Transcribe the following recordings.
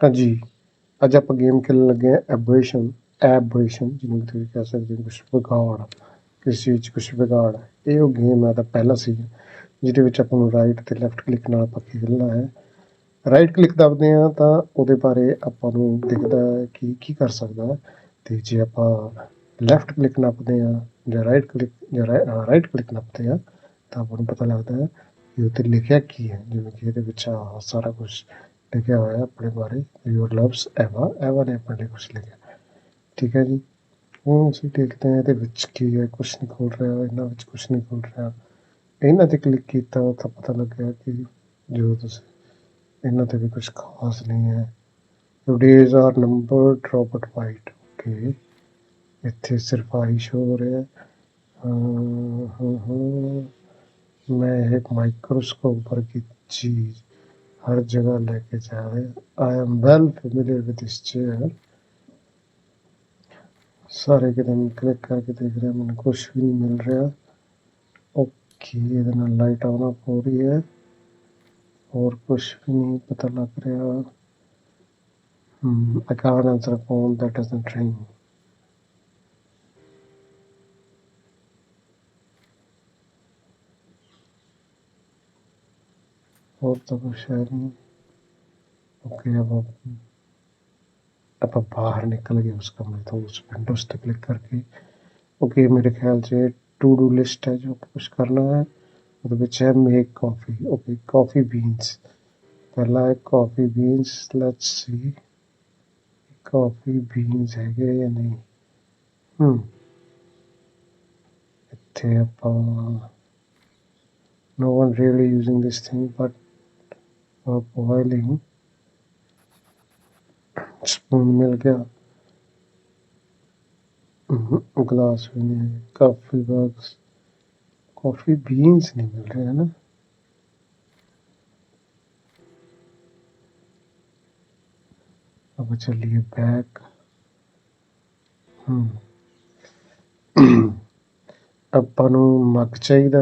ਹਾਂਜੀ, ਅੱਜ ਆਪਾਂ ਗੇਮ ਖੇਲਣ ਲੱਗੇ ਹਾਂ ਐਬਰੇਸ਼ਨ ਜਿਹਨੂੰ ਤੁਸੀਂ ਕਹਿ ਸਕਦੇ ਹੋ ਕੁਛ ਵਿਗਾੜ, ਕਿਸੇ ਚੀਜ਼ 'ਚ ਕੁਛ ਵਿਗਾੜ। ਇਹ ਉਹ ਗੇਮ ਹੈ ਦਾ ਪਹਿਲਾ ਸੀਜ਼ਨ, ਜਿਹਦੇ ਵਿੱਚ ਆਪਾਂ ਨੂੰ ਰਾਈਟ ਅਤੇ ਲੈਫਟ ਕਲਿੱਕ ਨਾਲ ਆਪਾਂ ਖੇਲਣਾ ਹੈ। ਰਾਈਟ ਕਲਿੱਕ ਦਬਦੇ ਹਾਂ ਤਾਂ ਉਹਦੇ ਬਾਰੇ ਆਪਾਂ ਨੂੰ ਦਿਖਦਾ ਹੈ ਕਿ ਕੀ ਕਰ ਸਕਦਾ ਹੈ, ਅਤੇ ਜੇ ਆਪਾਂ ਲੈਫਟ ਕਲਿੱਕ ਨੱਪਦੇ ਹਾਂ ਜਾਂ ਰਾਈਟ ਕਲਿੱਕ ਨੱਪਦੇ ਹਾਂ ਤਾਂ ਆਪਾਂ ਨੂੰ ਪਤਾ ਲੱਗਦਾ ਹੈ ਕਿ ਉੱਥੇ ਲਿਖਿਆ ਕੀ ਹੈ। ਜਿਵੇਂ ਕਿ ਇਹਦੇ ਵਿੱਚ ਸਾਰਾ ਕੁਛ ਲਿਖਿਆ ਹੋਇਆ ਆਪਣੇ ਬਾਰੇ, ਯੂਰ ਲਵਸ ਐਵਾ ਨੇ ਆਪਣੇ ਲਈ ਕੁਛ ਲਿਖਿਆ। ਠੀਕ ਹੈ ਜੀ, ਹੁਣ ਅਸੀਂ ਦੇਖਦੇ ਹਾਂ ਇਹਦੇ ਵਿੱਚ ਕੀ ਹੈ। ਕੁਛ ਨਹੀਂ ਖੁੱਲ ਰਿਹਾ, ਇਹਨਾਂ ਵਿੱਚ ਕੁਛ ਨਹੀਂ ਖੁੱਲ ਰਿਹਾ। ਇਹਨਾਂ 'ਤੇ ਕਲਿੱਕ ਕੀਤਾ ਤਾਂ ਪਤਾ ਲੱਗਿਆ ਕਿ ਜੋ ਤੁਸੀਂ ਇਹਨਾਂ 'ਤੇ ਵੀ ਕੁਛ ਖਾਸ ਨਹੀਂ ਹੈ। Days are numbered Robert White. Okay, ਇੱਥੇ ਸਿਰਫ ਆਹੀ ਸ਼ੋ ਹੋ ਰਿਹਾ। ਮੈਂ एक माइक्रोस्कोप वर्गी चीज हर जगह लेके जा रहे हैं। I am well familiar with this chair. ਸਾਰੇ ਕਿਤੇ ਕਲਿੱਕ ਕਰਕੇ ਦੇਖ ਰਿਹਾ, ਮੈਨੂੰ ਕੁਛ ਵੀ ਨਹੀਂ ਮਿਲ ਰਿਹਾ। ਓਕੇ, ਇਹਦੇ ਨਾਲ ਲਾਈਟ ਆਨ ਆਫ ਹੋ ਰਹੀ ਹੈ, ਹੋਰ ਕੁਛ ਵੀ ਨਹੀਂ ਪਤਾ ਲੱਗ ਰਿਹਾ। I can't answer a phone that doesn't ring. ਹੋਰ ਤਾਂ ਕੁਛ ਹੈ ਨਹੀਂ। ਓਕੇ, अब ਆਪਾਂ ਬਾਹਰ ਨਿਕਲ ਗਏ ਉਸ ਕਮਰੇ ਤੋਂ, ਉਸ ਵਿੰਡੋਜ਼ 'ਤੇ ਕਲਿੱਕ ਕਰਕੇ। ਓਕੇ, ਮੇਰੇ ਖਿਆਲ 'ਚ ਟੂ ਡੂ ਲਿਸਟ ਹੈ ਜੋ ਕੁਛ ਕਰਨਾ ਹੈ। ਉਹਦੇ ਵਿੱਚ ਹੈ make coffee. Okay, coffee beans ਪਹਿਲਾ ਹੈ। Coffee beans, let's see coffee beans ਹੈਗੇ ਜਾਂ ਨਹੀਂ। ਇੱਥੇ ਆਪਾਂ no one really using this thing but boiling spoon मिल गया। ग्लास भी नहीं है। कॉफी बॉक्स, कॉफी बीन्स नहीं मिल रहे हैं ना। अब चलिए बैक। ਆਪਾਂ ਨੂੰ ਮੱਗ ਚਾਹੀਦਾ,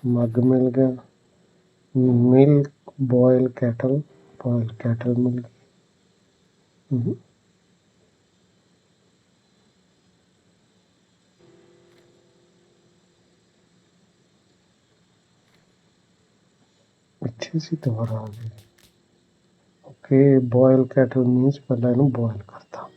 ਮੱਗ ਮਿਲ ਗਿਆ। ਮਿਲਕ ਬੋਇਲ ਕੈਟਲ ਮਿਲ ਗਈ। ਇੱਥੇ ਸੀ ਦੁਬਾਰਾ ਆ ਗਈ। ਓਕੇ, ਬੋਇਲ ਕੈਟਲ ਮੀਨਸ ਪਹਿਲਾਂ ਇਹਨੂੰ ਬੋਇਲ ਕਰਤਾ।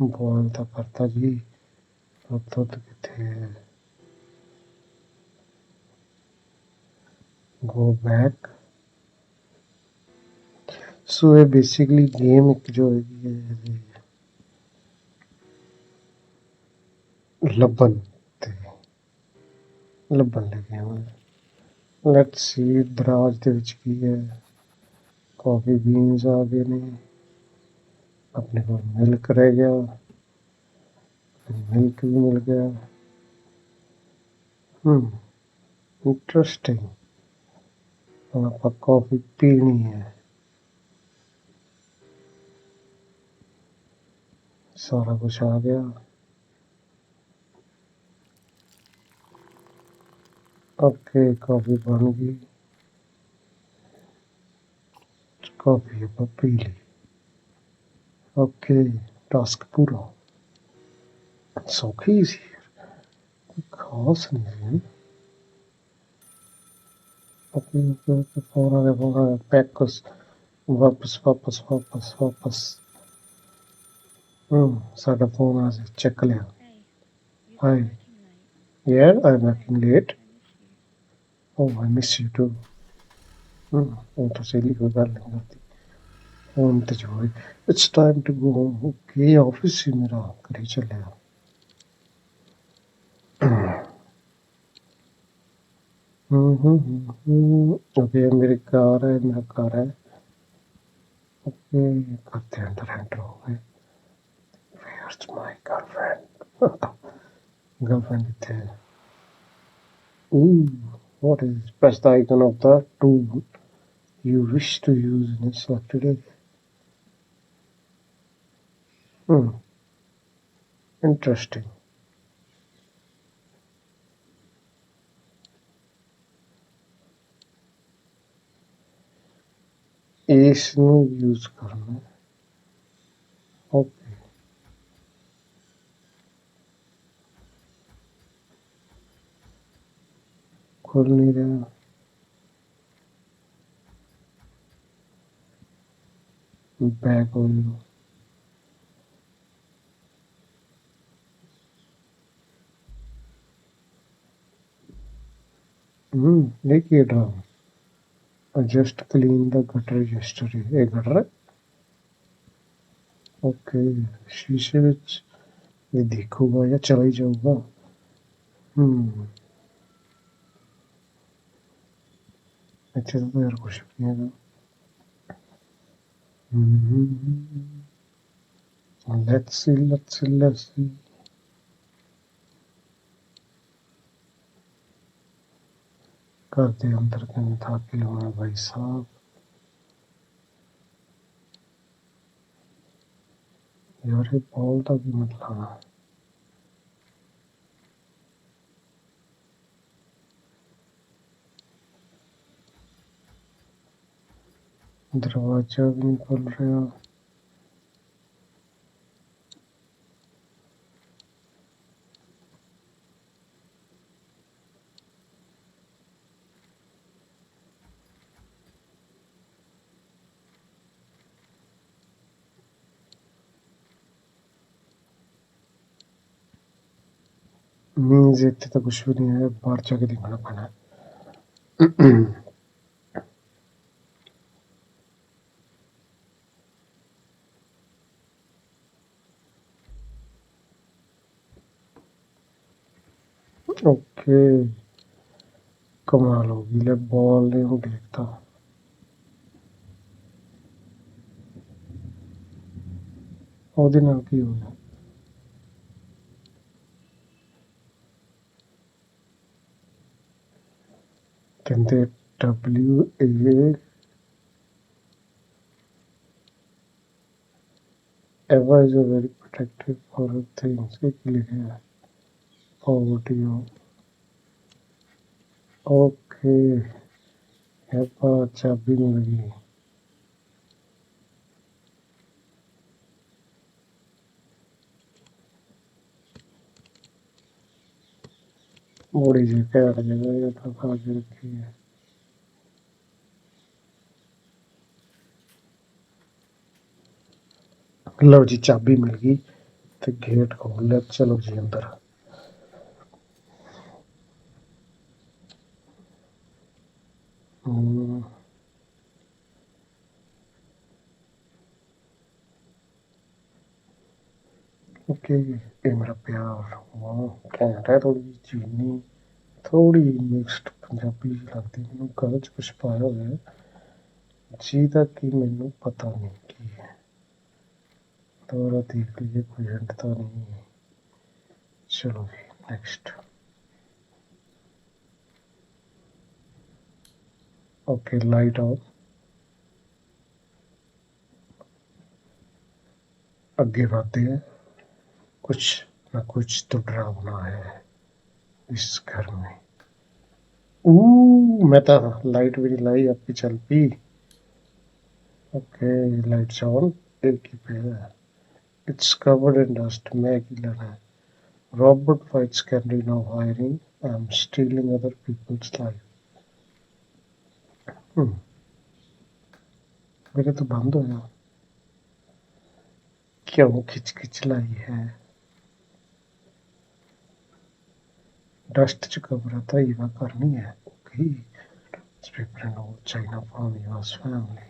ਬੋਇਲ ਤਾਂ ਕਰਤਾ ਜੀ, ਦੁੱਧ ਕਿੱਥੇ ਹੈ। Go back. ਸੋ ਇਹ ਬੇਸਿਕਲੀ ਗੇਮ ਇੱਕ ਜੋ ਹੈਗੀ ਹੈ ਲੱਭਣ ਲੈ ਕੇ ਆਵਾਂ। ਲੈਟਸ ਸੀ ਦਰਾਜ ਦੇ ਵਿੱਚ ਕੀ ਹੈ। ਕੌਫੀ ਬੀਨਸ ਆ ਗਏ ਨੇ, ਆਪਣੇ ਕੋਲ ਮਿਲਕ ਰਹਿ ਗਿਆ, ਮਿਲਕ ਵੀ ਮਿਲ ਗਿਆ। ਇੰਟਰਸਟਿੰਗ। ਹੁਣ ਆਪਾਂ ਕੌਫੀ ਪੀਣੀ ਹੈ। ਸਾਰਾ ਕੁਛ ਆ ਗਿਆ। ਓਕੇ, ਕੌਫੀ ਬਣ ਗਈ। कॉफी ਆਪਾਂ ਪੀ ਲਈ। ਓਕੇ, ਟਾਸਕ ਪੂਰਾ। ਸੌਖੀ ਸੀ, ਖਾਸ ਨਹੀਂ ਸੀ। ਓਕੇ, ਫੋਨ ਆ ਗਿਆ। ਪੈਕਸ ਵਾਪਸ। ਸਾਡਾ ਫੋਨ ਆ ਚੱਕ ਲਿਆ। ਹਾਈ ਯਾਰ, I am working late. Oh I miss you too. ਉਹ ਤਾਂ ਸਹੀ ਕੋਈ ਗੱਲ ਨਹੀਂ ਕਰਦੀ। ਹੁਣ ਤੇ ਜੋ it's time to go home. Okay, office ਸੀ ਮੇਰਾ, ਘਰੇ ਚੱਲਿਆ। ਓਕੇ, ਮੇਰੀ ਕਾਰ ਹੈ, ਮੇਰਾ ਘਰ ਹੈ। ਓਕੇ, घर के अंदर एंटर हो गए। Where's my girlfriend? Girlfriend किथे है? Ooh, what is this? Press the icon of the tool you wish to use in a selected area. Interesting. इसमें यूज करना है। ओके, खुल नहीं रहा। बैक हो गया। देखिए drama just clean the gutter yesterday। ये गटर है। ओके, शीशे विच ये देखूंगा या चला ही जाऊंगा। अच्छा तो यार कुछ नहीं है। let's see। करते अंदर के दाखिल होना भाई साहब। यार ये बॉल तक भी मत लाना। दरवाजा भी नहीं खुल रहा। मीन्स इतने तो कुछ भी नहीं है, बाहर जाके दिखाना पड़ा है। ओके, कमाल होगी। ले बॉल नहीं हूँ देखता। ਉਹਦੇ ਨਾਲ ਕੀ ਹੋਇਆ? ਕਹਿੰਦੇ WA Eva is a very protective for her things। एक लिखे है poverty of। ओके, एवा चाबी मिल गई। बड़ी जी घैंट जगह ये तो खा के रखी है। लो जी चाबी मिल गई तो गेट खोल लिया। चलो जी अंदर। ओके, ये मेरा प्यार। वाह घैंट है। थोड़ी चीनी थोड़ी मिक्सड पंजाबी लगती मैनू। गल च कुछ पाया होया है ਜਿਹਦਾ कि मैनू पता नहीं की है। दोबारा देख लीजिए, कोई हिंट तो नहीं है। चलो जी नेक्स्ट। Okay, light of. आगे बढ़ते हैं। कुछ ना कुछ तो डरावना है इस घर में। मैं तो लाइट भी नहीं लाई, आपकी चल पी। Okay, lights on. एक ही पे है। It's covered in dust. मैं अकेला है। Robot fights Candy now hiring. I'm stealing other people's life। मेरे तो बंद हो गया। क्यों खिच खिच लाई है? डस्ट च कवर था ये बात करनी है। Okay, paper and all China from US family.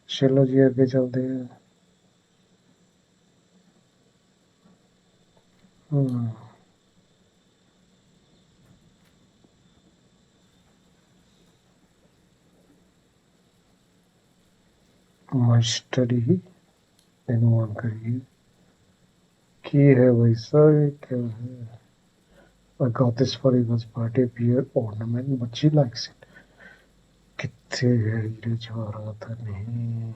चलो जी आगे चलते हैं। माई स्टडी इन ऑन करिए। की है भाई सर, ये क्या है? I got this for Eva's birthday beer ornament, but she likes it। कितने है हीरे जवाहरात नहीं।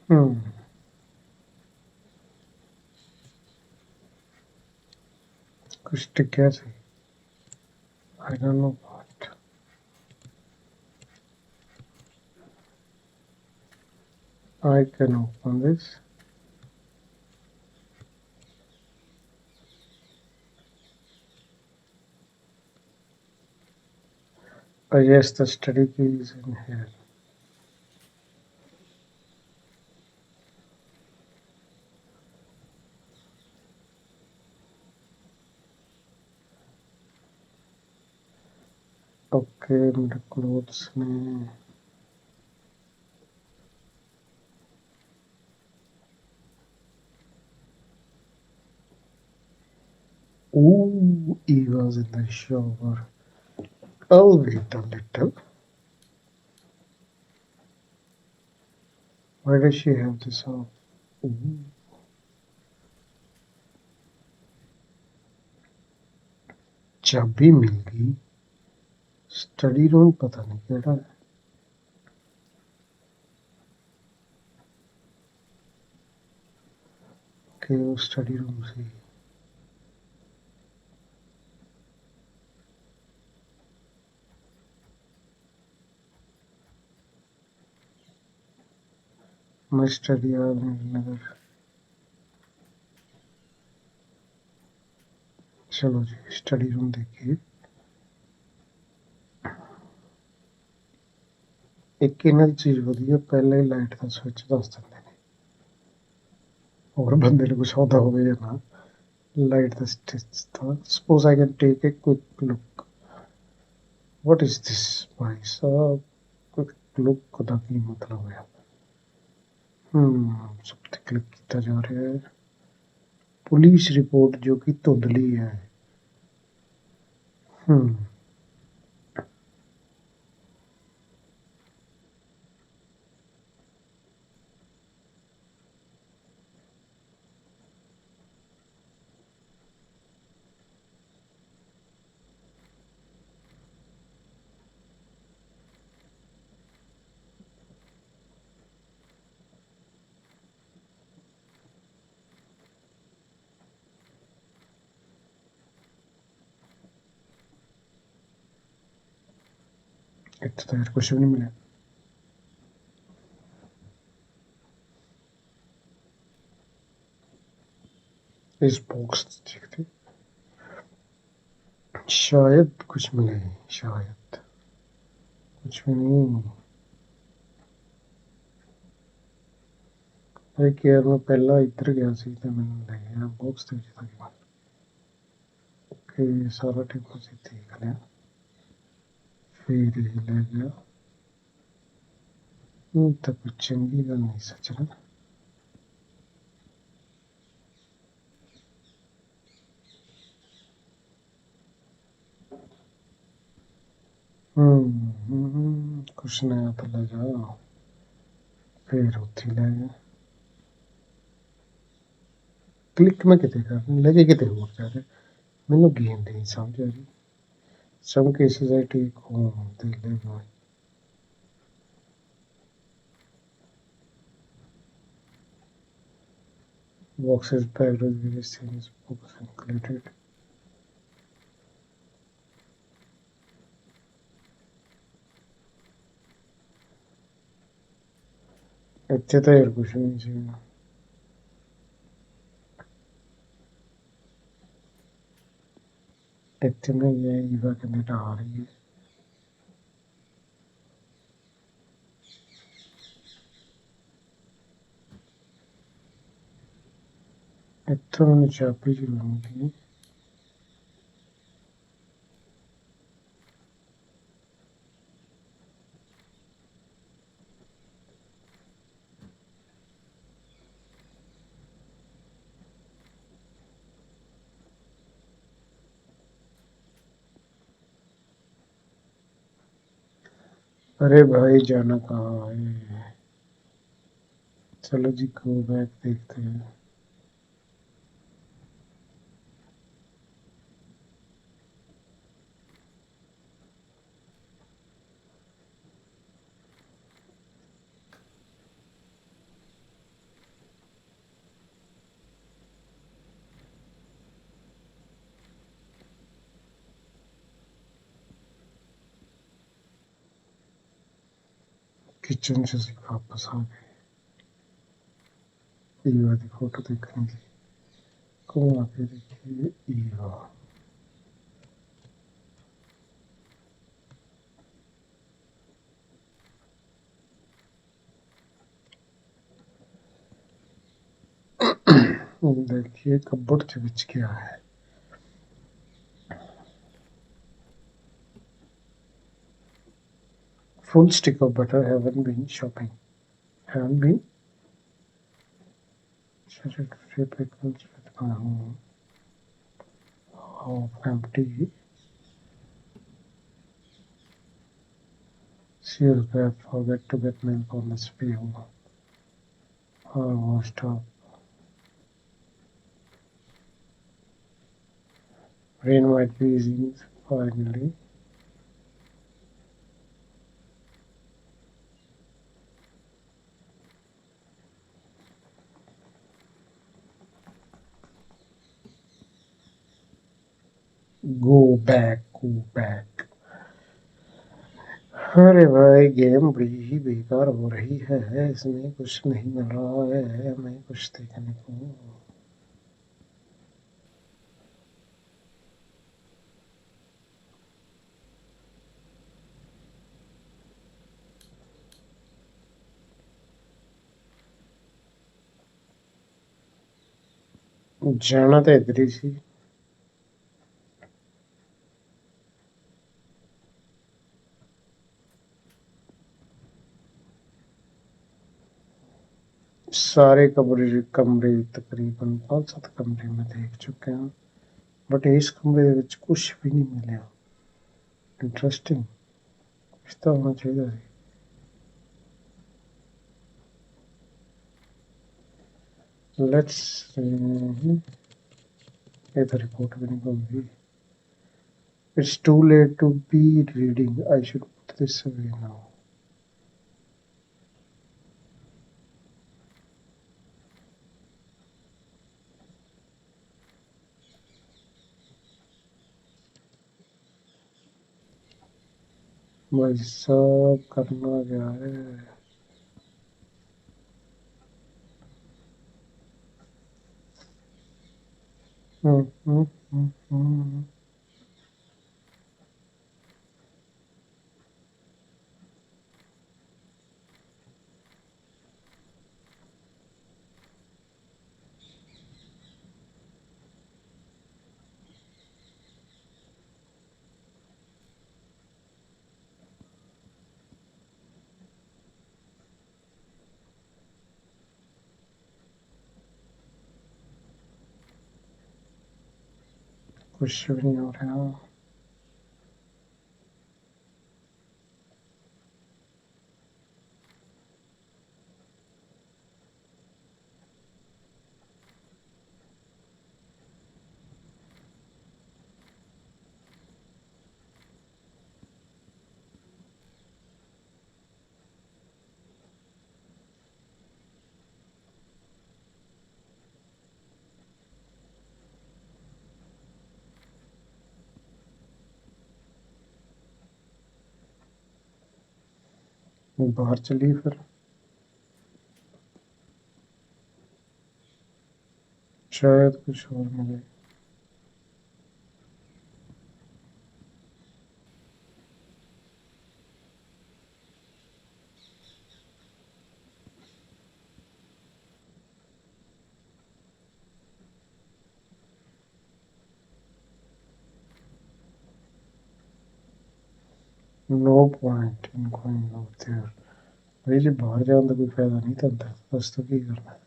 Hmm. कुछ टिक्या सी. I don't know what. I can open this. Oh yes, the study key is in here. Okay, मेरे clothes में. Ooh, Eva's in the shower. I'll wait a little. Why does she have this on? Ooh. चाबी मिल गई. Study room पता नहीं केड़ा है. कि वो स्टडी रूम से. मैं स्टडी नगर. चलो जी स्टडी रूम देखिए. एक ਇਹਨਾਂ ਦੀ ਚੀਜ਼ ਵਧੀਆ ਪਹਿਲਾਂ ਹੀ ਲਾਈਟ ਦਾ ਸਵਿਚ ਦੱਸ ਦਿੰਦੇ ਨੇ. ਹੋਰ ਬੰਦੇ ਨੂੰ ਕੁਝ ਆਉਂਦਾ ਹੋਵੇ ਜਾਂ ਨਾ. ਲਾਈਟ ਦਾ ਸਟਿਚ ਤਾਂ suppose I can take a quick look. What is this Bhai Sahib. Quick look ਦਾ ਕੀ ਮਤਲਬ ਹੋਇਆ. ਸਭ ਤੇ ਕਲਿੱਕ ਕੀਤਾ ਜਾ ਰਿਹਾ ਹੈ. ਪੁਲਿਸ ਰਿਪੋਰਟ ਜੋ ਕਿ ਧੁੰਦਲੀ ਹੈ. ਇੱਥੇ ਤਾਂ ਯਾਰ ਕੁਛ ਵੀ ਨਹੀਂ ਮਿਲਿਆ. इस बॉक्स देखते शायद कुछ मिले. शायद कुछ भी नहीं. एक यार मैं पहला इधर गया सी ते मैंने ले गया बॉक्स ते जिता कि सारा टेबल से देख लिया. फिर ये ले गया. तो कुछ चंगी गल नहीं सचना. कुछ नया तो ले जा. फिर उत्थे ले गया. क्लिक मैं किते कर लगे किते होर जा रहे. मैनू गेम नहीं समझ आ रही. Some cases I take home, they live on. Boxes packed with various things, books included. ਇੱਥੇ ਤਾਂ ਯਾਰ ਕੁਛ ਨਹੀਂ ਸੀ. ਇੱਥੇ ਨਾ ਇਹ ਈਵਾ ਕੈਨੇਡਾ ਆ ਰਹੀ ਹੈ. ਇੱਥੋਂ ਮੈਨੂੰ ਚਾਬੀ ਜ਼ਰੂਰ ਮਿਲੀ. अरे भाई जाना कहाँ है. चलो जी गो बैक देखते हैं. किचन से वापस आ गए ईवा की फोटो देखने की। कौन आके देखिए ईवा। देखिए कपबोर्ड के बीच क्या है। Full stick of butter. Haven't been shopping. Haven't been. Such a trip pickles with my home. Half empty. Seal grab. Forget to get milk on the spill. Almost up. Rain might be easing finally. Go back. Go back. अरे भाई game बड़ी ही बेकार हो रही है। इसमें कुछ नहीं मिल रहा है हमें कुछ देखने को। जाना तो इधर ही सी। सारे कमरे कमरे तकरीबन 5-7 कमरे में देख चुके हैं बट इस कमरे ਵਿੱਚ कुछ भी नहीं मिला। इंटरेस्टिंग कुछ तो होना चाहिए। लेट्स ये तो रिपोर्ट भी नहीं होगी। It's too late to be reading. I should put this away now. भाई सब करना क्या है। हम्म हम्म हम्म हम्म। कुछ भी नहीं हो रहा। बाहर चलिए फिर। शायद कुछ और मिले। No point in going out there. भाई जी बाहर जाने का कोई फायदा नहीं था बस तो की करना है।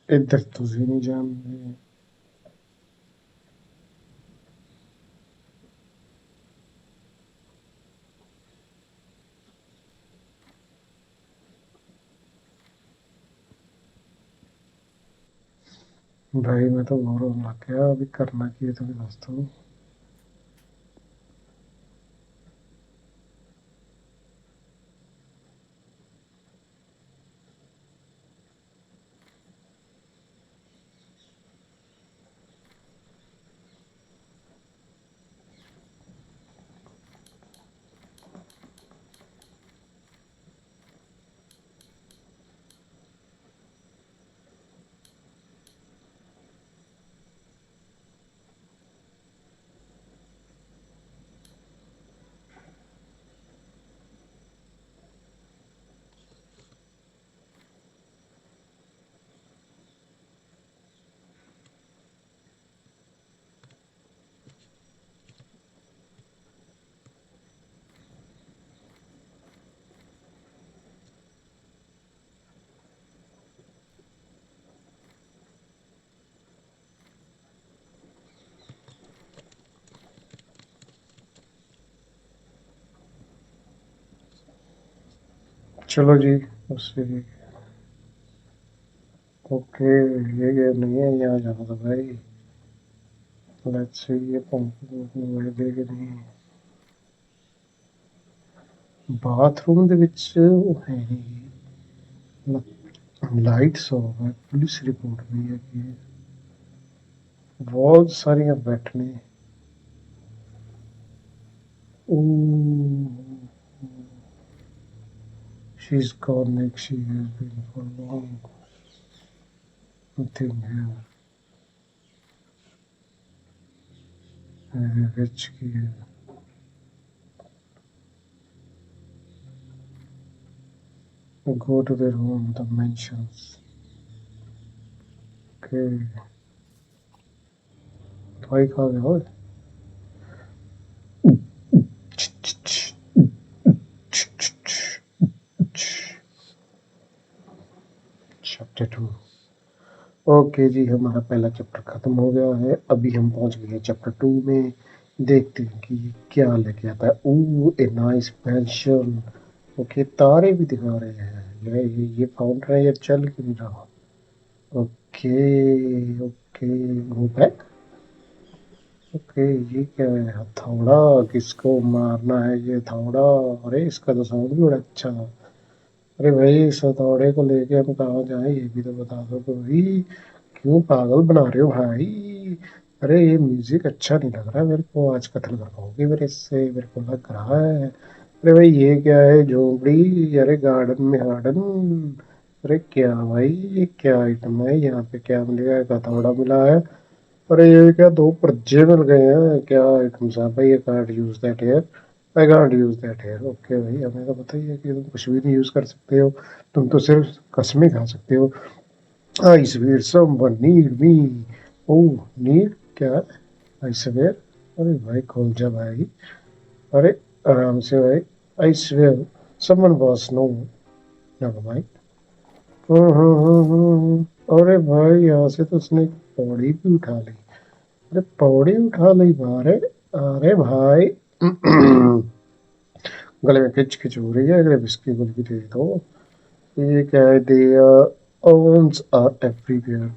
इधर तुझे नहीं जान रहे। भाई मैं तो बोर होने लग गया, अभी करना की है तुम्हें दोस्तों। चलो जी। उससे ओके, ये गेम नहीं है, यहाँ जाना था भाई। लेट्स सी ये पंप देगी नहीं। बाथरूम ਦੇ ਵਿੱਚ ਉਹ ਹੈ ਨਹੀਂ, ਲਾਈਟਸ ਆਫ ਹੈ, ਪੁਲਿਸ ਰਿਪੋਰਟ ਵੀ ਹੈ ਕਿ ਬਹੁਤ ਸਾਰੀਆਂ ਬੈਠਣੇ। ਉਹ she's gone like she has been for long. Nothing here. Rich की है। Go to their home, the mansions. Okay. दवाई खा गया हो। चैप्टर 2। ओके जी, हमारा पहला चैप्टर खत्म हो गया है। अभी हम पहुंच गए हैं चैप्टर 2 में। देखते हैं कि ये क्या लेके आता है। ओह, ए नाइस पेंशन। ओके, तारे भी दिखा रहे हैं। ये फाउंटेन है, ये चल क्यों नहीं रहा। Okay okay, go back. Okay, ये क्या है, हथौड़ा। किसको मारना है ये हथौड़ा। अरे इसका तो साउंड भी बड़ा अच्छा था। अरे भाई, इस हथौड़े को लेके हम कहाँ जाएं, ये भी तो बता दो भाई। क्यों पागल बना रहे हो भाई। अरे ये म्यूजिक अच्छा नहीं लग रहा मेरे को, आज कत्ल कर पाओगे मेरे से, मेरे को लग रहा है। अरे भाई ये क्या है, झोपड़ी। अरे गार्डन में गार्डन। अरे क्या भाई, ये क्या आइटम है, यहाँ पे क्या मिलेगा, एक हथौड़ा मिला है। अरे ये क्या, दो पर्चे मिल गए हैं, क्या आइटम्स है भाई। ये can't use that here, I can't use that here. Okay भाई, हमें तो पता ही है कि तुम कुछ भी नहीं यूज कर सकते हो। तुम तो सिर्फ कसमें खा सकते हो। आई स्वेयर समवन नीड मी। ओह, नीड क्या है, आई स्वेयर। अरे भाई खोल जा भाई। अरे आराम से भाई। I swear someone was no, never mind. अरे भाई, यहाँ से तो उसने एक पौड़ी भी उठा ली। अरे पौड़ी उठा ली बारे। अरे भाई गले में खिंच खिंच हो रही है, अगर विस्की गुल दे दो। ये क्या है, दे अर्न्स आर एवरीवेयर।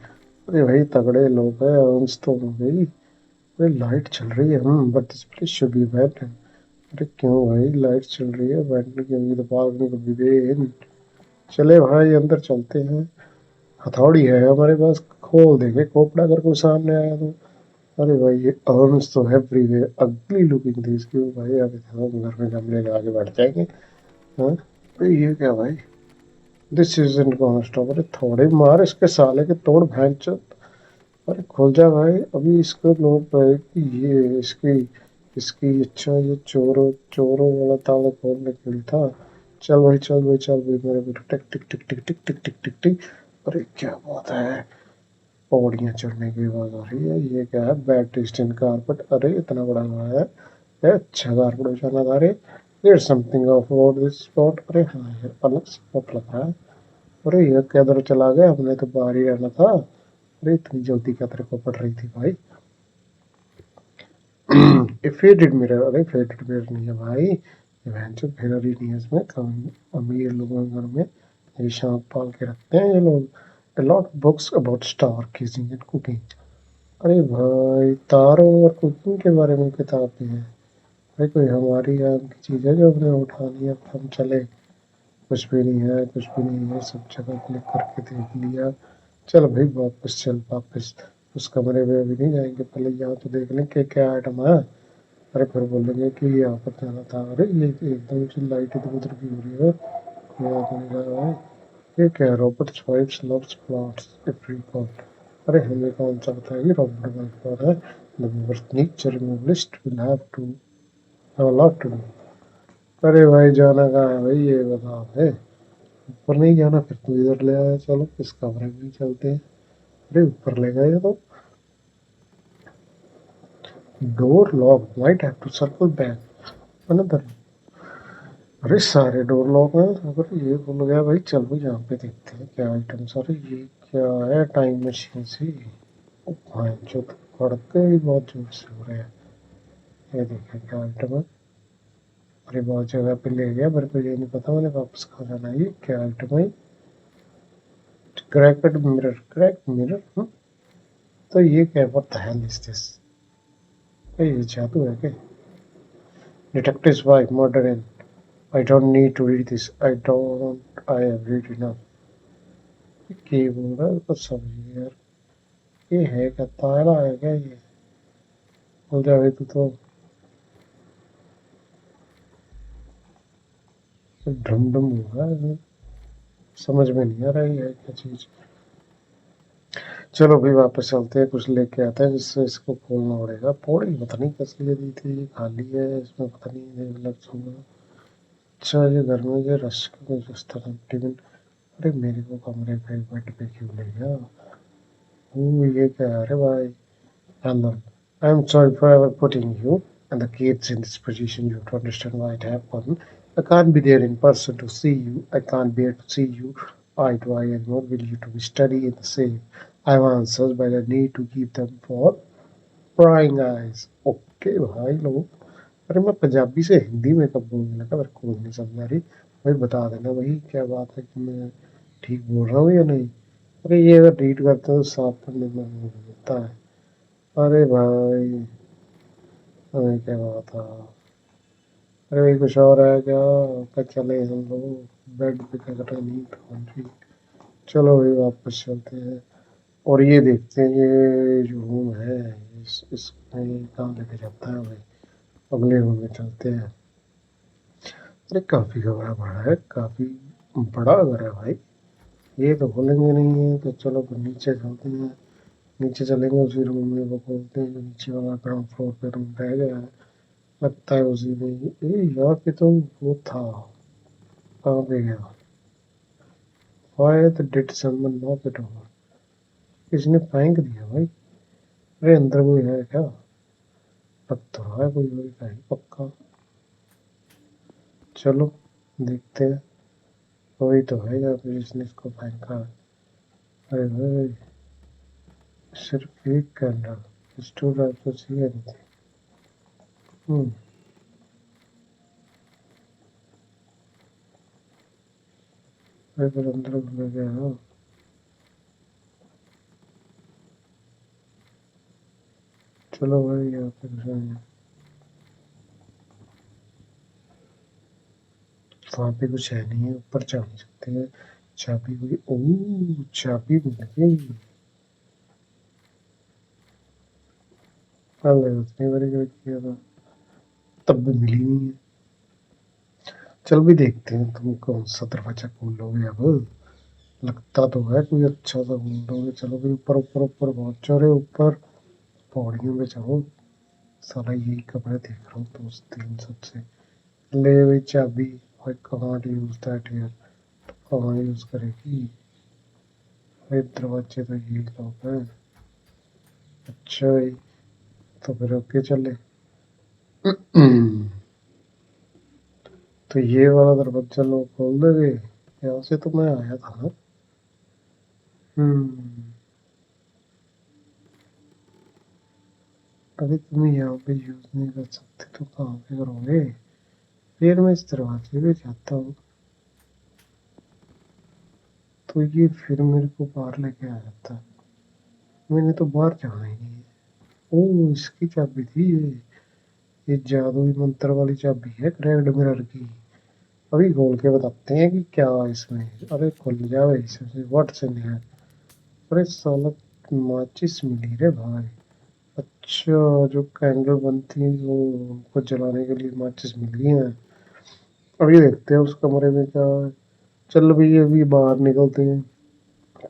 अरे भाई तगड़े लोग हैं, अर्न्स तो हो गई। अरे लाइट चल रही है, but this place should be went. अरे क्यों भाई लाइट चल रही है, वेंट क्यों, तो पार्क में कभी भी। चले भाई अंदर चलते हैं। हथौड़ी है हमारे पास, खोल देंगे खोपड़ा अगर कोई सामने आया तो। अरे भाई ये अर्न्स तो एवरीवेयर, अगली लुकिंग थी इसकी। भाई अभी तो हम घर में गमले लगा के बैठ जाएंगे। हाँ, अरे ये क्या भाई, दिस इज इन कौन स्टॉप। अरे थोड़े मार इसके साले के तोड़ भैंचो। अरे खोल जा भाई, अभी इसको लोड पाए कि ये इसकी इसकी अच्छा, ये चोरों चोरों वाला ताला खोलने के लिए था। चल भाई चल भाई चल भाई, मेरे बेटे टिक टिक टिक टिक टिक टिक टिक टिक टिक। अरे क्या बात है, पौड़ियाँ चढ़ने की आवाज आ रही है। ये क्या है, बैड टेस्ट इन कारपेट। अरे इतना बड़ा हुआ है, ये अच्छा कारपेट बिछाना था। अरे there something off about this spot. अरे हाँ, ये अलग स्पॉट लग रहा है। अरे ये किधर चला गया, हमने तो बाहर ही रहना था। अरे इतनी जल्दी क्या तेरे को पड़ रही थी भाई। ये फेडेड मिरर। अरे फेडेड मिरर नहीं है भाई, ये भैंचो मिरर ही नहीं है इसमें। कम अमीर लोगों के घर में ये शांत पाल के रखते हैं ये लोग। A lot of books about star gazing and cooking. अरे भाई तारों और कुकिंग के बारे में किताब भी है। भाई कोई हमारी यहाँ की चीज़ है जो हमने उठा ली अब हम चले। कुछ भी नहीं है, कुछ भी नहीं है, सब जगह क्लिक करके देख लिया। चल भाई वापस चल, वापस उस कमरे में अभी नहीं जाएंगे, पहले यहाँ तो देख लें कि क्या आइटम है। अरे फिर बोलेंगे कि यहाँ पर जाना था। अरे ये तो एकदम से लाइट इधर उधर की हो रही है, कोई आ तो नहीं रहा है। ये क्या, Robert wife's loves plots if record. अरे हमें कौन सा पता है कि रॉबर्ट वाइफ कौन है। The furniture removalist will have a lot to do. अरे भाई जाना कहाँ है भाई, ये बता है। ऊपर नहीं जाना, फिर तू इधर ले आया। चलो इस कमरे में ही चलते हैं। अरे ऊपर ले गए तो। Door lock, might have to circle back another. अरे सारे डोर लॉक हैं। अगर ये खुल गया भाई, चलो यहाँ पे देखते हैं क्या आइटम। अरे ये क्या है, टाइम मशीन सी। ओ भाई जो खड़के ही बहुत जोर से हो रहे हैं। ये देखिए क्या आइटम है। अरे बहुत जगह पे ले गया, मेरे को ये नहीं पता मैंने वापस कहाँ जाना है। ये क्या आइटम है, क्रैक्ड मिरर, क्रैक मिरर। तो ये क्या, what the hell is this. ये जादू है क्या। Detective's wife murder in. I don't need to read this, I have read enough. ये बोल रहा है कुछ समझ यार। ये है क्या, ताला है क्या ये। हो जाए तो ढम ढम हो रहा है, समझ में नहीं आ रहा है क्या चीज। चलो भाई वापस चलते हैं, कुछ लेके आते हैं जिससे इसको खोलना पड़ेगा। पौड़ी पता नहीं किस लिए दी थी, ये खाली है, इसमें पता नहीं लग होगा। अच्छा ये घर में ये रश का इस तरह टिफिन। अरे मेरे को कमरे पे बेड पे क्यों ले गया। ओ ये क्या है, अरे भाई Alan, I'm sorry for ever putting you and the kids in this position. You have to understand why it happened. I can't be there in person to see you. I can't bear to see you eye to eye and not will you to be study in the same. I have answers, but I need to keep them for prying eyes. Okay भाई लोग। अरे मैं पंजाबी से हिंदी में कब बोलने लगा, मेरे को नहीं समझ आ रही। भाई बता देना भाई क्या बात है कि मैं ठीक बोल रहा हूँ या नहीं। अरे ये अगर रीड करते हैं तो साफ पढ़ने में मिलता है। अरे भाई हमें क्या बात था। अरे भाई कुछ और है क्या, कब चले हम लोग। बेड पे क्या कर रहे हैं, नींद कौन सी। चलो भाई वापस चलते हैं और ये देखते हैं ये जो रूम है इसमें ये कहाँ लेके जाता है भाई। अगले रूम में चलते हैं। अरे काफी बड़ा बड़ा है, काफी बड़ा घर है भाई। ये तो खोलेंगे नहीं है तो चलो फिर नीचे चलते हैं। नीचे चलेंगे उसी रूम में, वो खोलते हैं जो नीचे वाला ग्राउंड फ्लोर पे रूम रह गया है। लगता है उसी में यहाँ पे तो वो था। कहाँ पे गया। Why the did someone knock it over? किसने फेंक दिया भाई। अरे अंदर कोई है क्या, लग तो रहा है कोई होगा ही पक्का। चलो देखते हैं, कोई तो है यहाँ पे जिसने इसको फेंका है। अरे भाई सिर्फ एक कैंडल स्टूल तो चाहिए नहीं थी। अरे फिर अंदर ले गया हो। चलो भाई यहाँ पे घुसेंगे। वहाँ पे कुछ है नहीं है, ऊपर जा नहीं सकते हैं। चाबी हुई, ओह चाबी मिल गई। अरे उतनी बारी क्या किया था, तब भी मिली नहीं है। चल भी देखते हैं तुम कौन सा दरवाजा खोल लोगे अब। लगता तो है कोई अच्छा सा खोल लोगे। चलो भी ऊपर ऊपर ऊपर बहुत चढ़े ऊपर, पौड़ियों में चढ़ो। साला यही कमरे देख रहा हूँ तो उस दिन सबसे। ले भाई चाबी। भाई कमांड यूज दैट हियर, कहाँ यूज करेगी। भाई दरवाजे तो यही लोग हैं। अच्छा भाई तो फिर ओके चले। तो ये वाला दरवाजा लोग खोल देंगे, यहाँ से तो मैं आया था ना। हम्म। अभी तुम यहाँ पे यूज नहीं कर सकते तो कहाँ पे करोगे। फिर मैं इस दरवाजे पे जाता हूँ तो ये फिर मेरे को बाहर लेके आ जाता। मैंने तो बाहर जाना ही नहीं है। ओ इसकी चाबी थी ये जादुई मंत्र वाली चाबी है क्रैक्ड मिरर की। अभी खोल के बताते हैं कि क्या है इसमें। अरे खुल जाओ इसमें व्हाट से नहीं है। अरे साला माचिस मिली रे भाई। अच्छा जो कैंडल बनती है वो उनको जलाने के लिए माचिस मिल गई है। अभी देखते हैं उस कमरे में क्या है। चल भाई अभी बाहर निकलते हैं।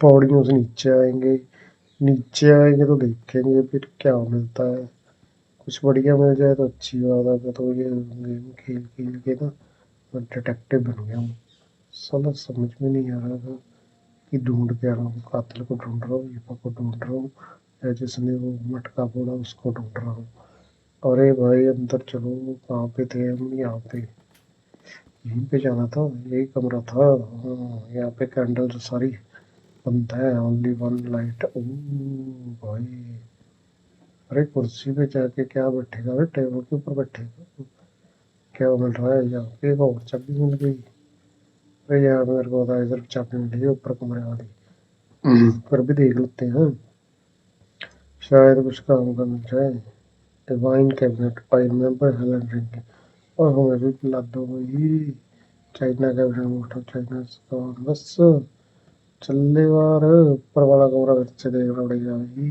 पौड़ियों से नीचे आएंगे। नीचे आएंगे तो देखेंगे फिर क्या मिलता है। कुछ बढ़िया मिल जाए तो अच्छी बात है। मैं तो ये गेम खेल खेल के ना मैं डिटेक्टिव बन गया हूँ। साला समझ में नहीं आ रहा था कि ढूंढ क्या रहा हूँ। कातिल को ढूंढ रहा हूँ ईपा को ढूंढ रहा हूँ या जिसने वो मटका फोड़ा उसको ढूंढ रहा हूँ। अरे भाई अंदर चलो। कहाँ पे थे हम। यहाँ पे यहीं पे जाना था। यही कमरा था। हाँ यहाँ पे कैंडल जो सारी बंद है। Only one light. ओ भाई। अरे कुर्सी पे जाके क्या बैठेगा। अरे टेबल के ऊपर बैठेगा। क्या मिल रहा है यहाँ पे। एक और चाबी मिल गई। अरे यार मेरे को होता है इधर चाबी मिली है ऊपर कमरे वाली। पर भी देख लेते हैं शायद कुछ काम का मिल जाए। Wine cabinet I remember Helen drinking. और हमें भी पिला दो भाई। China cabinet most of China बस चलने वार ऊपर वाला कमरा फिर से देखना पड़ेगा भाई।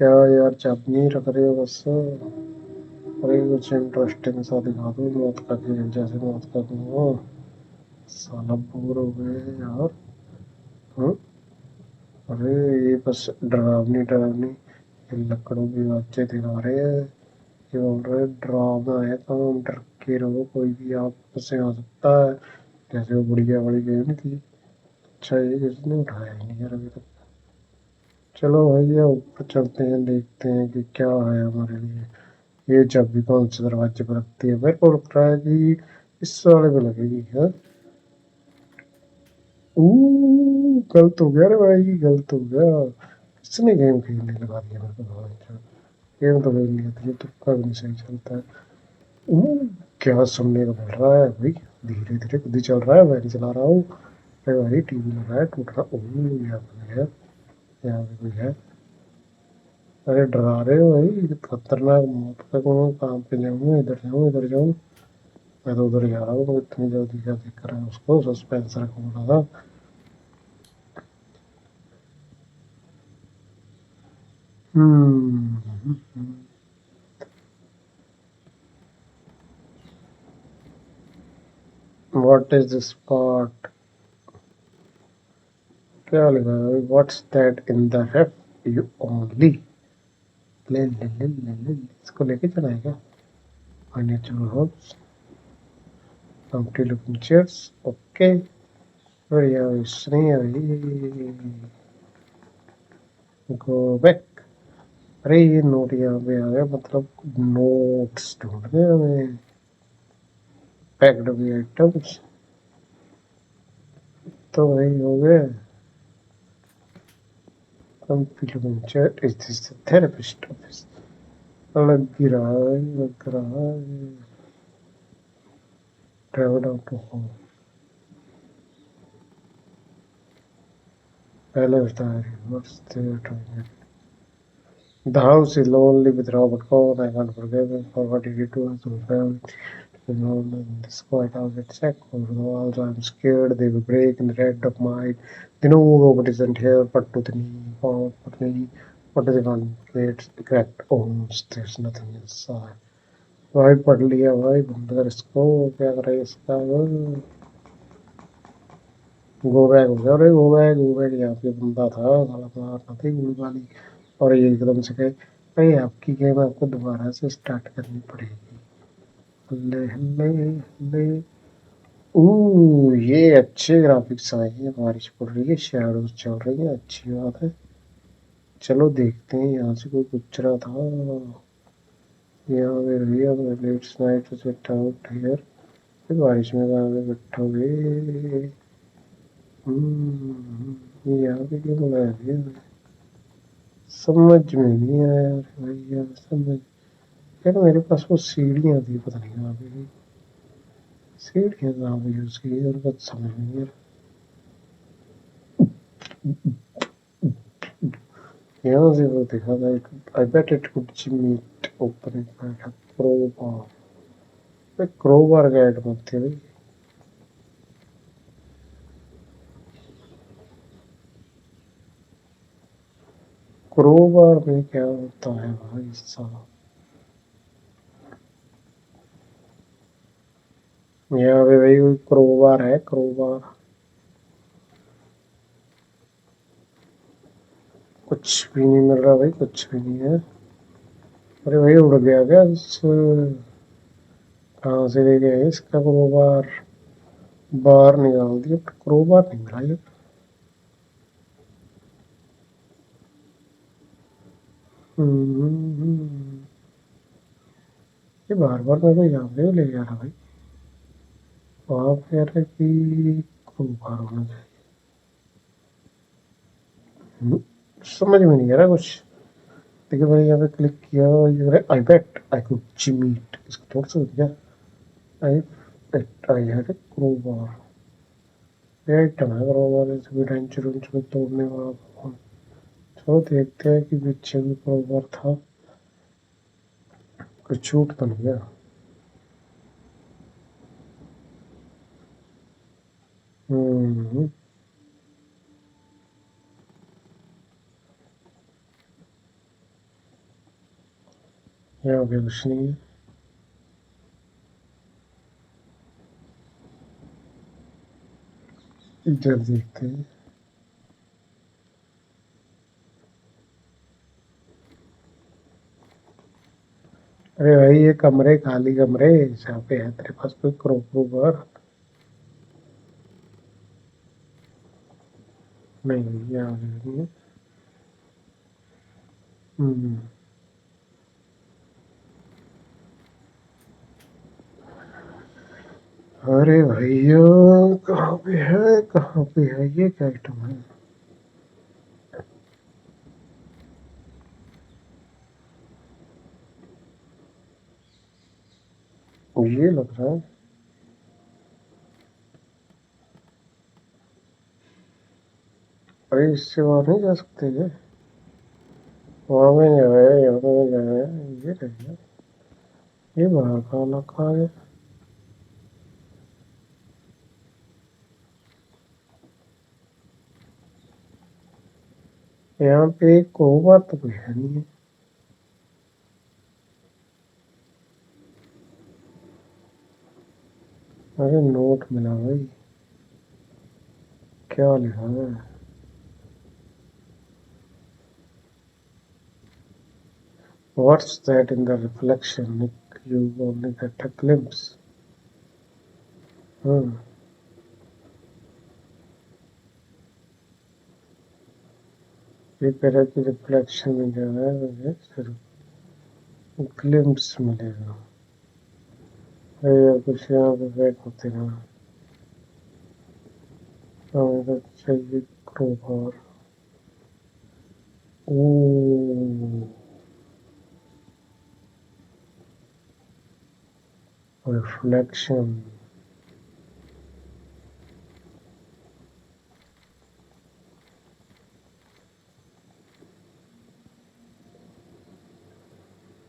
क्या यार चाबी नहीं रख रहे हो बस। अरे कुछ इंटरेस्टिंग सा दिखा दो। मौत का खेल जैसे मौत का कुआं। साला बोर हो गए यार। हाँ? अरे ये बस डरावनी डरावनी ये लकड़ों की बातें दिखा रहे हैं। ये बोल रहे ड्रामा है काम डर के रहो कोई भी आप से आ सकता है। जैसे वो बढ़िया वाली गेम थी। अच्छा ये किसने उठाया ही नहीं यार अभी तक। चलो भैया ऊपर चलते हैं देखते हैं कि क्या है हमारे लिए। ये चाबी कौन से दरवाजे पर लगती है। मेरे को लग रहा है कि इस वाले पे लगेगी है। गलत हो गया रे भाई गलत हो गया। किसने गेम खेलने लगा दिया मेरे को भगवान। गेम तो खेल लिया था ये तुक्का भी नहीं सही चलता है। क्या सुनने को मिल रहा है भाई। धीरे धीरे खुद ही चल रहा है मैं नहीं चला रहा हूँ। अरे भाई टीवी लगा है टूट रहा। यहाँ पे है। यहाँ पे कोई है। अरे डरा रहे हो भाई खतरनाक मौत का काम पे जाऊँ इधर जाऊँ। मैं तो उधर जा रहा हूँ। इतनी जल्दी क्या देख रहा है उसको सस्पेंस रखा था। Hmm what is this part. क्या लिखा है what's that in the ref you only ले इसको लेके चला है क्या। Furniture hubs empty looking chairs okay. बढ़िया इसने अभी गो बैक। अरे ये नोट यहाँ पे आ गया मतलब नोट्स ढूंढने हमें। पैक्ड हुए आइटम्स तो वही हो गए। empty looking chair is this the therapist office। लग ही रहा है लग रहा है। travel out to home पहले बता रही what's there to it? The house is lonely with Robert Cohen. I can't forgive him for what he did to us and family. You know, in this quiet house at Sack over the walls. I'm scared they will break in the red of mine. They know Robert isn't here, but to the knee, but me. What does it want? It's cracked bones. There's nothing inside. भाई पढ़ लिया भाई बंद कर इसको। क्या करे इसका गो बैक हो गया। अरे गो बैक यहाँ पे बंदा था साला मारना थी गोली वाली। और ये एकदम से कहे अरे आपकी गेम आपको दोबारा से स्टार्ट करनी पड़ेगी। हल्ले हल्ले हल्ले। ये अच्छे ग्राफिक्स आए हैं। बारिश पड़ रही है शैडोज चल रही है अच्छी बात है। चलो देखते हैं यहाँ से कोई गुजरा था। यहाँ पे भैया let's night sit out here. बारिश में कहाँ पे बैठोगे। यहाँ पे क्यों बुलाया भैया समझ में नहीं आया यार भैया समझ। यार मेरे पास वो सीढ़ियाँ थी पता नहीं कहाँ पे गई। सीढ़ियाँ कहाँ पे यूज़ की और कुछ समझ नहीं यार। यहाँ से वो देखा था एक I bet it could meet opening बैठा क्रोबार क्रोबार का ऐड मत थे भाई क्रोबार में क्या होता है भाई साहब यहाँ पे भाई कोई क्रोबार है क्रोबार कुछ भी नहीं मिल रहा भाई कुछ भी नहीं है अरे भाई उड़ गया क्या कहाँ से ले गए इसका क्रोबार बाहर निकाल दिया क्रोबार नहीं मिला ये ये बार बार मेरे को यहाँ पे ले जा रहा भाई वहाँ पे कह रहा है कि क्रोबार होना चाहिए समझ में नहीं आ रहा कुछ देखिए मैंने यहाँ पे क्लिक किया ये आई बेट आई कुड मीट इसको तोड़ सकते क्या आई बेट आई हैड ए क्रोबार ये टना क्रोबार इसको बेंच रूंच में तोड़ने वाला चलो देखते हैं कि पीछे भी क्रोबार था कुछ छूट तो नहीं गया यहाँ पे कुछ नहीं है इधर देखते हैं अरे भाई ये कमरे खाली कमरे जहाँ पे है तेरे पास कोई क्रोबार नहीं यहाँ पे नहीं है अरे भैया कहाँ पे है ये क्या आइटम है ये लग रहा है अरे इससे बाहर नहीं जा सकते क्या वहाँ में जा रहा है यहाँ पे जा रहा है ये रह गया ये बाहर का इलाका आ गया यहाँ पे क्रोबार तो कोई है नहीं है अरे नोट मिला भाई क्या लिखा है What's that in the reflection? Nick, you only get a glimpse. ये तरह की रिफ्लेक्शन में जो है मुझे सिर्फ ग्लिम्स मिलेगा या कुछ यहाँ पे बैक होते ना हमें तो चाहिए क्रोबार रिफ्लेक्शन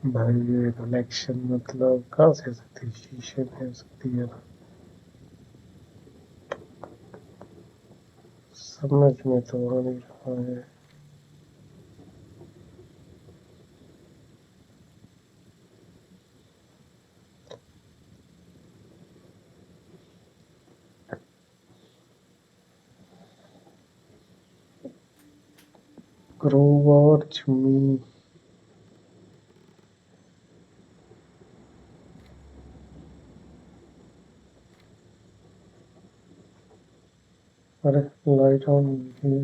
भाई ये रिफ्लेक्शन मतलब कहाँ से सकती है शीशे में हो सकती है समझ में तो आ नहीं रहा है क्रोबार चुम्मी अरे लाइट ऑन है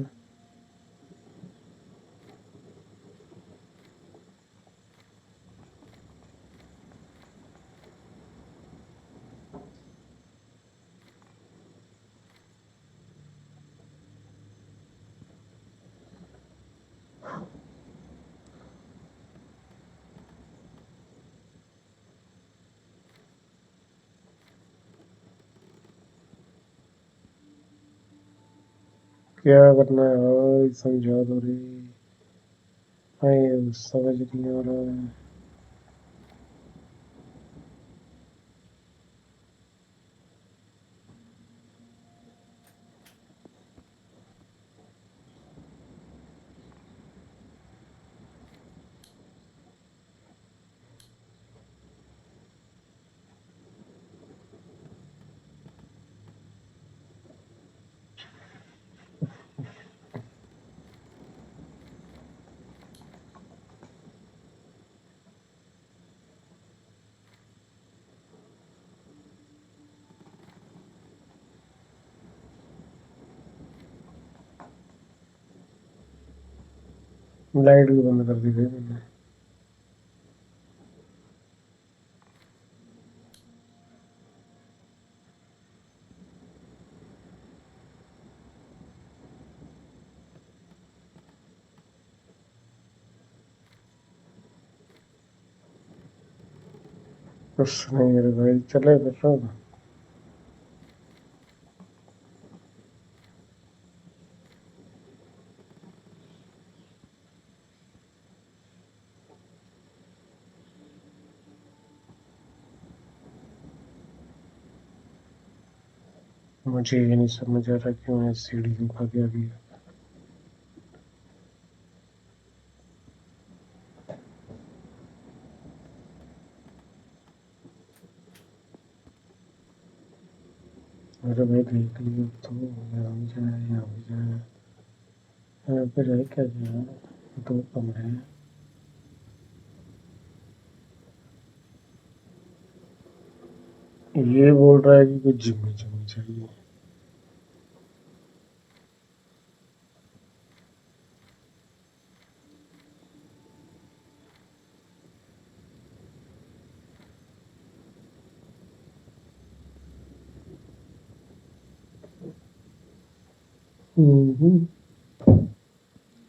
क्या करना है भाई, समझा दो रे भाई, समझ नहीं आ रहा है। लाइट भी बंद कर दी भाई मैंने। कुछ नहीं मेरे भाई, चले बैठो ना। मुझे ये नहीं समझ आ रहा क्यों मैं सीढ़ी उठा के आ गया। अरे भाई देख लियो तो, यहाँ भी जाए यहाँ भी जाए, यहाँ पे रह क्या जाए, दो कमरे हैं। ये बोल रहा है कि कुछ जिम्मी जिम्मी चाहिए।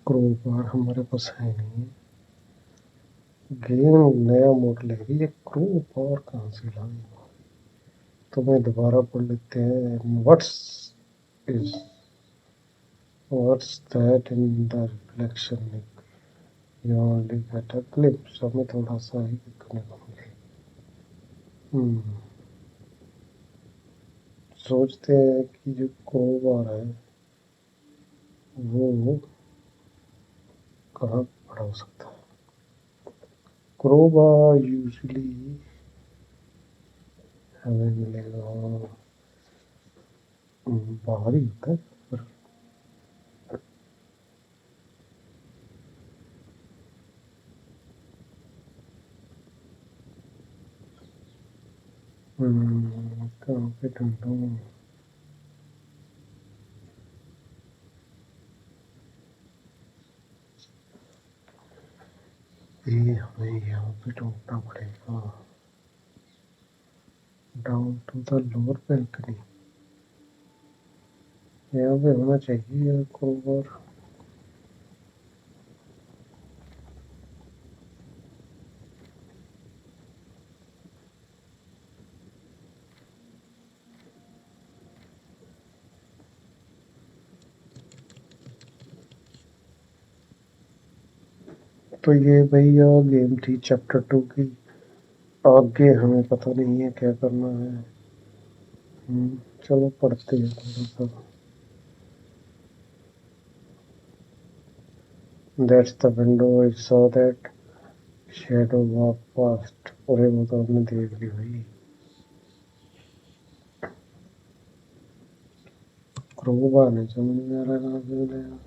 क्रोबार हमारे पास है नहीं। गेम नया मोड ले रही है, क्रोबार कहाँ से लाए। तो मैं दोबारा पढ़ लेते हैं। Is what's that in the reflection, you only get a glimpse. हमें थोड़ा सा ही देखने को मिले। सोचते हैं कि जो क्रोबार है वो कहाँ पड़ा हो सकता है। क्रोबार यूजुअली हमें मिलेगा बाहर ही होता है। कहाँ पे ढूंढूं। ये हमें यहाँ पे ढूंढना पड़ेगा। Down to the lower balcony, यहाँ पे होना चाहिए क्रोबार। तो ये भैया गेम थी चैप्टर 2 की। आगे हमें पता नहीं है क्या करना है। चलो पढ़ते हैं थोड़ा सा। That's the window, I saw that shadow walk past। अरे वो तो हमने देख ली भाई। क्रोबार नहीं समझ में आ रहा कहाँ से मिलेगा।